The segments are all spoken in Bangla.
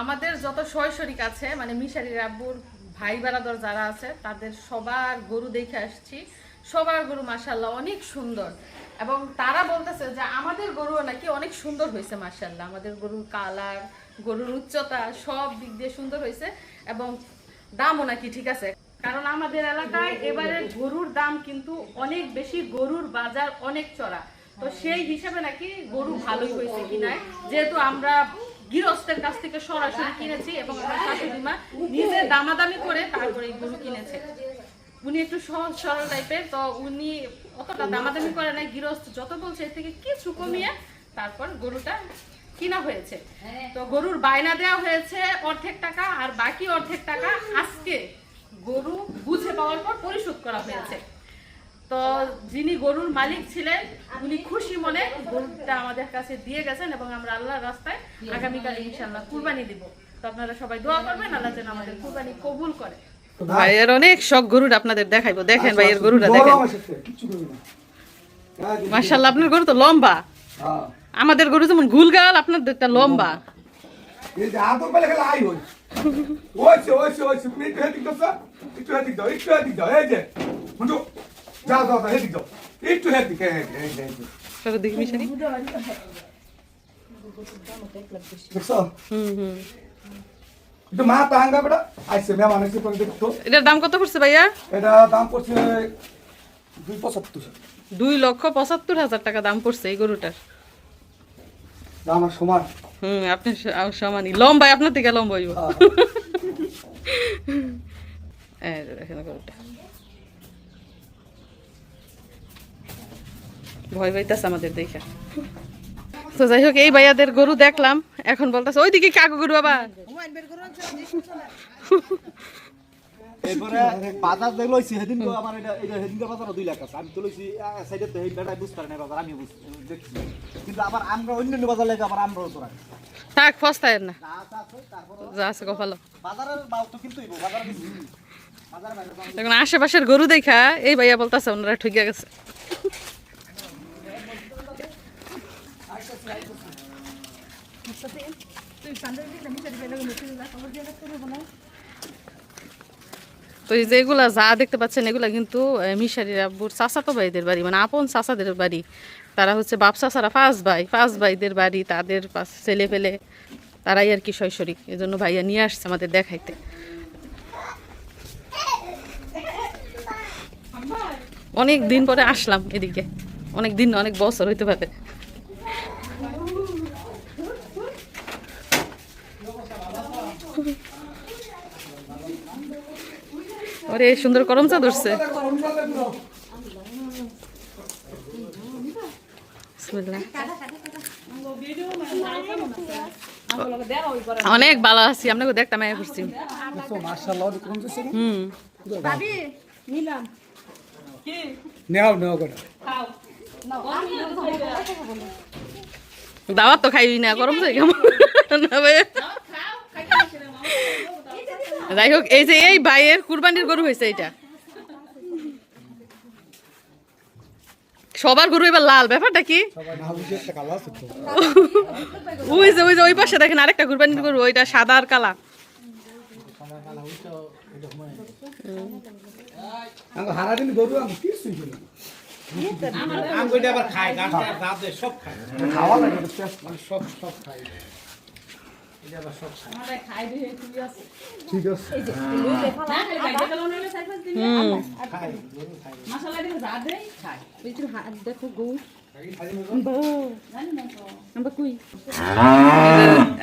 আমাদের যত সয়-শরিক আছে মানে মিশারির আব্বুর ভাই বারাদর যারা আছে তাদের সবার গরু দেখে আসছি, সবার গরু মাশাআল্লাহ অনেক সুন্দর। এবং তারা বলতেছে যে আমাদের গরুও নাকি অনেক সুন্দর হয়েছে মাশাআল্লাহ, আমাদের গরুর কালার, গরুর উচ্চতা সব দিক দিয়ে সুন্দর হয়েছে এবং দামও নাকি ঠিক আছে। কারণ আমাদের এলাকায় এবারে গরুর দাম কিন্তু অনেক বেশি, গরুর বাজার অনেক চড়া। তো সেই হিসাবে নাকি গরু ভালোই হয়েছে কিনায়, যেহেতু আমরা গৃহস্থের কাছ থেকে সরাসরি কিনেছি এবং আমার শাশুড়ি মা নিজে দামাদামি করে তারপরে গরু কিনেছে। উনি একটু সহজ সরল টাইপের, তো উনি অতটা দামাদামি করে নাই, গৃহস্থ যত বলছে এর থেকে কিছু কমিয়ে তারপর গরুটা কিনা হয়েছে। তো গরুর বায়না দেওয়া হয়েছে অর্ধেক টাকা, আর বাকি অর্ধেক টাকা আজকে গরু বুঝে পাওয়ার পর পরিশোধ করা হয়েছে। তো যিনি গরুর মালিক ছিলেন উনি খুশি মনে গরুটা আমাদের কাছে দিয়ে গেছেন এবং আমরা আল্লাহর রাস্তায় আগামীকাল ইনশাআল্লাহ কুরবানি দিব। তো আপনারা সবাই দোয়া করবেন আল্লাহ যেন আমাদের কুরবানি কবুল করে। ভাইয়ের অনেক শখ গরুর আপনাদের দেখাইবো, দেখেন ভাইয়ের গরুটা দেখেন মাশাআল্লাহ। আপনার গরু তো লম্বা, আমাদের গরু যেমন গুলগাল আপনাদেরটা লম্বা। এই যে আদর বলে গেল আই হই ওই তুমি একটু হেদিক দাও, একটু হেদিক দাও এই যে মুন্ডু যাও হেদিক দাও, একটু হেদিক এই সরো দেখি মিশারি দেখছো এটা মা তাঙ্গা বড় আইছে মেহমান এসে করে দেখতো। এটার দাম কত পড়ছে ভাইয়া? এটা দাম পড়ছে 2,75,000 টাকা দাম পড়ছে এই গরুটার। দাম আর সমান। আপনি সমানই লম্বা, আপনার থেকে লম্বা হইব। এই দেখেন গরুটা ভয় পাইতাছে আমাদের দেখে। তো যাই হোক এই ভাইয়াদের গরু দেখলাম, এখন বলতেছে ওইদিকে কাকু গরু আবার এরপরে বাজার দেখলো সেদিন তো আমার এটা সেদিনকার বাজার 2 লাখ আছে, আমি তো লইছি সাইডে তো এই বেটাই বুঝতে পারে না বাজার, আমি দেখছি কিন্তু আবার আমরা অন্য বাজার লাগে আবার আমরাও তো রাখি থাক ফস্তায়ের না যা আছে কপালো। বাজারের বাউ তো কিন্তু বাজার এখন আশেপাশের গরু দেখা এই ভাইয়া বলতেছে ওনারা ঠকিয়া গেছে। তো এই যে এগুলা যা দেখতে পাচ্ছেন এগুলা কিন্তু মিশারির আব্বুর চাচাতো ভাইদের বাড়ি, মানে আপন চাচাদের বাড়ি। তারা হচ্ছে বাপ চাচারা 5 ভাইদের বাড়ি, তাদের ছেলে পেলে তারাই আর কি শৈশরিক, এই জন্য ভাইয়া নিয়ে আসছে আমাদের দেখাইতে। অনেক দিন পরে আসলাম এদিকে, অনেক দিন অনেক বছর হইতে পারে। ওরে সুন্দর করমচা ধরছে। অনেক ভালো আছি, আপনাকে দেখতাম করছি। দাওয়াত তো খাই না, করমচা কেমন। যাই হোক এই যে এই ভাইয়ের কুরবানির গরু হয়েছে, এটা সবার গরু এবার লাল, ব্যাপারটা কি? ওই যে ওই পাশে দেখেন আরেকটা কুরবানির গরু, ওইটা সাদা আর কালা। হারাদিন গরু আমি কিছুই করি আম কইটা আবার খায় দাঁত সব খায়, খাওয়া লাগে সব খায় এটা আবার সব খায়। ঠিক আছে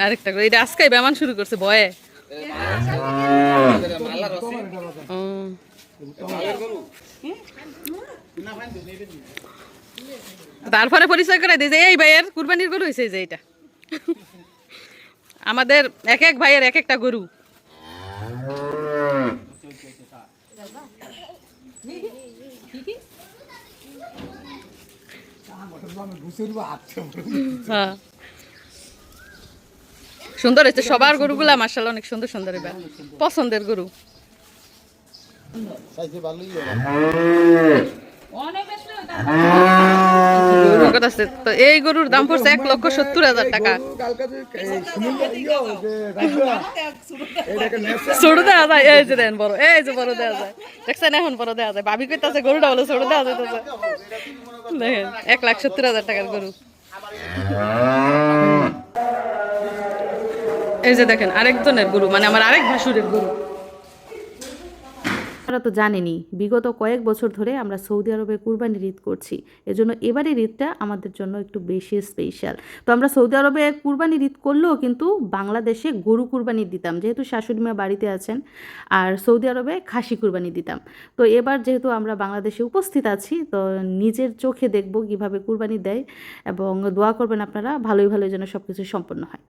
আরেকটা করে এটা আজকে বেমান শুরু করছে ভয়ে। তারপরে পরিচয় করে দিই যে এই ভাইয়ের কুরবানির গরু হয়েছে যে এটা। আমাদের এক এক ভাইয়ের এক একটা গরু। সুন্দর হয়েছে সবার গরুগুলা মাশাআল্লাহ, অনেক সুন্দর সুন্দর, এবার পছন্দের গরু। গরুর কথা আছে। তো এই গরুর দাম পড়ছে 1,70,000 টাকা। ছোট দেওয়া যায়, এই যে দেন বড়, এই যে বড় দেওয়া যায়, দেখছেন এখন বড় দেওয়া যায়। ভাবি কইতাছে গরুটা বলে ছোট দেওয়া যাইতেছে, দেখেন 1,70,000 টাকার গরু। এই যে দেখেন আরেকজনের গরু, মানে আমার আরেক ভাসুরের গরু। আপনারা তো জানেনই বিগত কয়েক বছর ধরে আমরা সৌদি আরবে কুরবানির ঈদ করছি, এজন্য এবারের ঈদটা আমাদের জন্য একটু বেশি স্পেশাল। তো আমরা সৌদি আরবে কুরবানির ঈদ করলেও কিন্তু বাংলাদেশে গরু কুরবানি দিতাম, যেহেতু শাশুড়ি মা বাড়িতে আছেন, আর সৌদি আরবে খাসি কুরবানি দিতাম। তো এবার যেহেতু আমরা বাংলাদেশে উপস্থিত আছি, তো নিজের চোখে দেখব কিভাবে কুরবানি দেয়, এবং দোয়া করবেন আপনারা ভালোই যেন সব কিছু সম্পন্ন হয়।